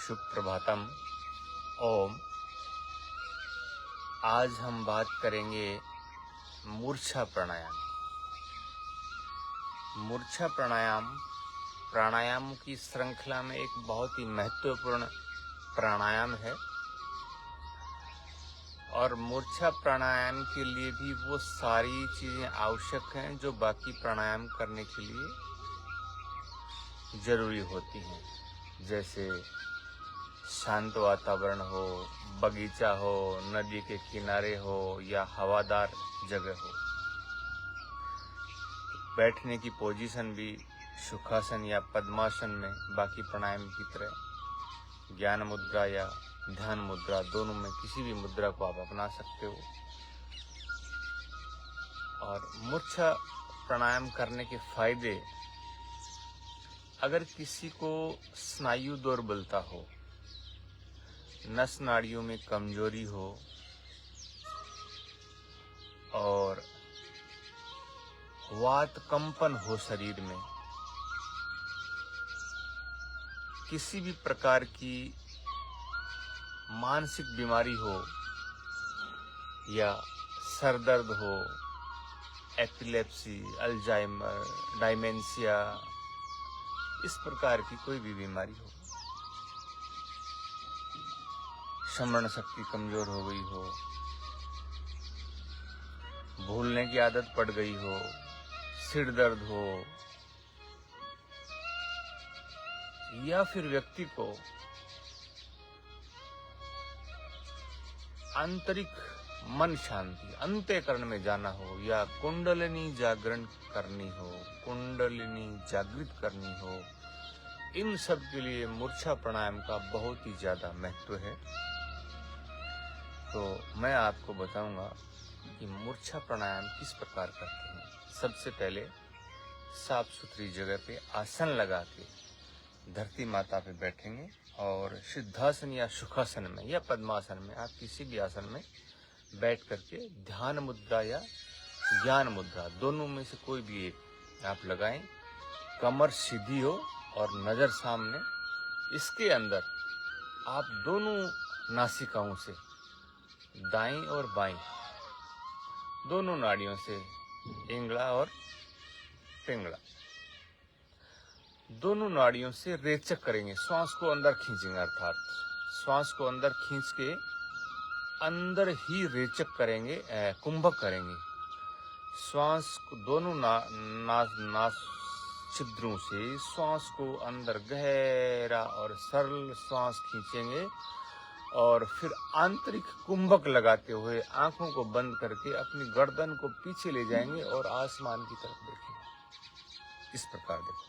शुभ प्रभातम। ओम। आज हम बात करेंगे मूर्छा प्राणायाम। मूर्छा प्राणायाम की श्रृंखला में एक बहुत ही महत्वपूर्ण प्राणायाम है और मूर्छा प्राणायाम के लिए भी वो सारी चीजें आवश्यक हैं जो बाकी प्राणायाम करने के लिए जरूरी होती हैं, जैसे शांत वातावरण हो, बगीचा हो, नदी के किनारे हो या हवादार जगह हो। बैठने की पोजीशन भी सुखासन या पद्मासन में बाकी प्राणायाम की तरह ज्ञान मुद्रा या ध्यान मुद्रा, दोनों में किसी भी मुद्रा को आप अपना सकते हो। और मूर्छा प्राणायाम करने के फायदे, अगर किसी को स्नायु दुर्बलता हो, नस नाड़ियों में कमजोरी हो और वात कंपन हो शरीर में, किसी भी प्रकार की मानसिक बीमारी हो या सर दर्द हो, एपिलेप्सी, अल्जाइमर, डायमेंशिया, इस प्रकार की कोई भी बीमारी हो, स्मरण शक्ति कमजोर हो गई हो, भूलने की आदत पड़ गई हो, सिर दर्द हो, या फिर व्यक्ति को आंतरिक मन शांति, अंतःकरण में जाना हो या कुंडलिनी जागरण करनी हो, कुंडलिनी जागृत करनी हो, इन सब के लिए मूर्छा प्राणायाम का बहुत ही ज्यादा महत्व है। तो मैं आपको बताऊंगा कि मूर्छा प्राणायाम किस प्रकार करते हैं। सबसे पहले साफ सुथरी जगह पे आसन लगा के धरती माता पे बैठेंगे और सिद्धासन या सुखासन में या पद्मासन में, आप किसी भी आसन में बैठ करके ध्यान मुद्रा या ज्ञान मुद्रा, दोनों में से कोई भी एक आप लगाएं। कमर सीधी हो और नजर सामने। इसके अंदर आप दोनों नासिकाओं से, दाईं और बाईं दोनों नाड़ियों से, इंगड़ा और पिंगड़ा, दोनों नाड़ियों से रेचक करेंगे। श्वास को अंदर खींचेंगे, अर्थात श्वास को अंदर खींच के अंदर ही रेचक करेंगे, कुंभक करेंगे। श्वास को दोनों नास छिद्रों से श्वास को अंदर गहरा और सरल श्वास खींचेंगे और फिर आंतरिक कुंभक लगाते हुए आंखों को बंद करके अपनी गर्दन को पीछे ले जाएंगे और आसमान की तरफ देखेंगे। इस प्रकार देखो।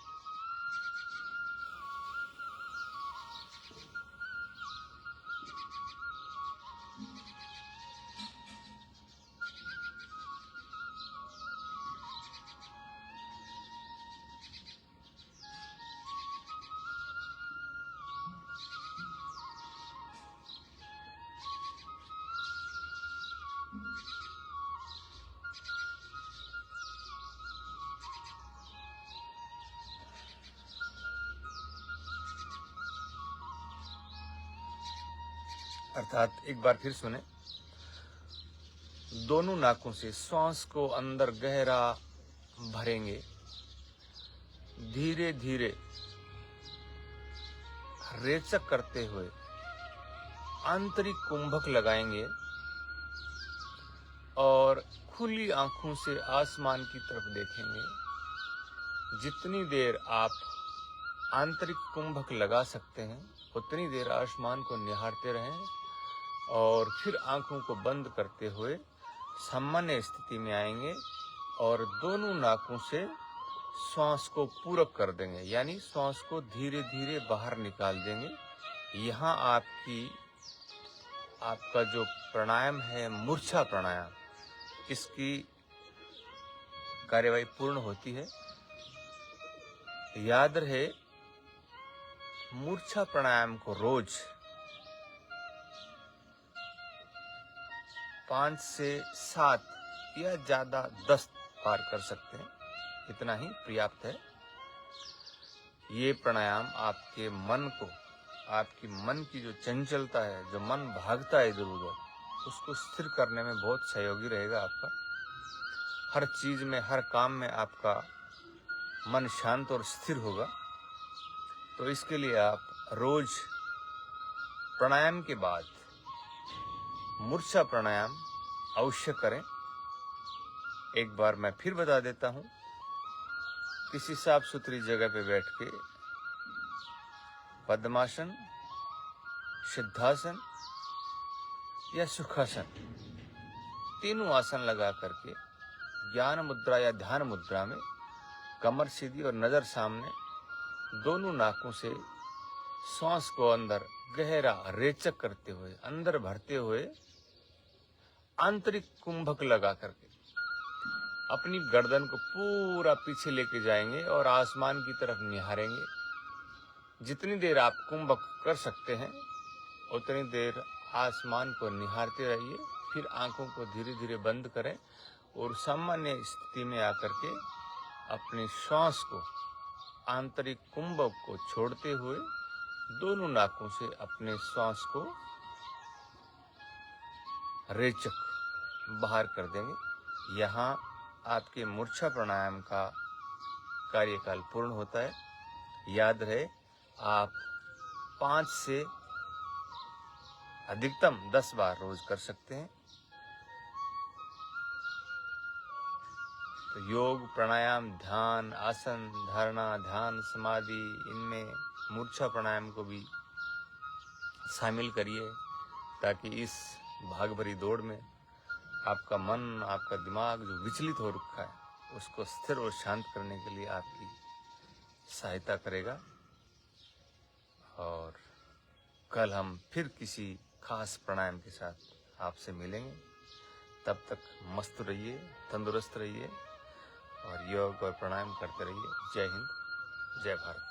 अर्थात एक बार फिर सुने। दोनों नाकों से श्वास को अंदर गहरा भरेंगे, धीरे धीरे रेचक करते हुए आंतरिक कुंभक लगाएंगे और खुली आंखों से आसमान की तरफ देखेंगे। जितनी देर आप आंतरिक कुंभक लगा सकते हैं उतनी देर आसमान को निहारते रहें और फिर आंखों को बंद करते हुए सामान्य स्थिति में आएंगे और दोनों नाकों से श्वास को पूरक कर देंगे, यानी श्वास को धीरे धीरे बाहर निकाल देंगे। यहाँ आपका जो प्राणायाम है मूर्छा प्राणायाम, इसकी कार्यवाही पूर्ण होती है। याद रहे, मूर्छा प्राणायाम को रोज 5 से 7 या ज्यादा 10 बार कर सकते हैं, इतना ही पर्याप्त है। ये प्राणायाम आपके मन को आपकी मन की जो चंचलता है, जो मन भागता है इधर उधर, उसको स्थिर करने में बहुत सहयोगी रहेगा आपका। हर चीज में, हर काम में आपका मन शांत और स्थिर होगा। तो इसके लिए आप रोज प्राणायाम के बाद मूर्छा प्राणायाम अवश्य करें। एक बार मैं फिर बता देता हूं, किसी साफ सुथरी जगह पे बैठ के पद्मासन, सिद्धासन या सुखासन, तीनों आसन लगा करके ज्ञान मुद्रा या ध्यान मुद्रा में कमर सीधी और नजर सामने, दोनों नाकों से श्वास को अंदर गहरा रेचक करते हुए, अंदर भरते हुए आंतरिक कुंभक लगा करके अपनी गर्दन को पूरा पीछे लेके जाएंगे और आसमान की तरफ निहारेंगे। जितनी देर आप कुंभक कर सकते हैं उतनी देर आसमान को निहारते रहिए। फिर आंखों को धीरे धीरे बंद करें और सामान्य स्थिति में आकर के अपनी श्वास को, आंतरिक कुंभक को छोड़ते हुए दोनों नाकों से अपने श्वास को रेचक बाहर कर देंगे। यहाँ आपके मूर्छा प्राणायाम का कार्यकाल पूर्ण होता है। याद रहे, आप 5 से अधिकतम 10 बार रोज कर सकते हैं। तो योग, प्राणायाम, ध्यान, आसन, धारणा, ध्यान, समाधि, इनमें मूर्छा प्राणायाम को भी शामिल करिए, ताकि इस भाग भरी दौड़ में आपका मन, आपका दिमाग जो विचलित हो रखा है, उसको स्थिर और शांत करने के लिए आपकी सहायता करेगा। और कल हम फिर किसी खास प्राणायाम के साथ आपसे मिलेंगे। तब तक मस्त रहिए, तंदुरुस्त रहिए और योग और प्राणायाम करते रहिए। जय हिंद, जय भारत।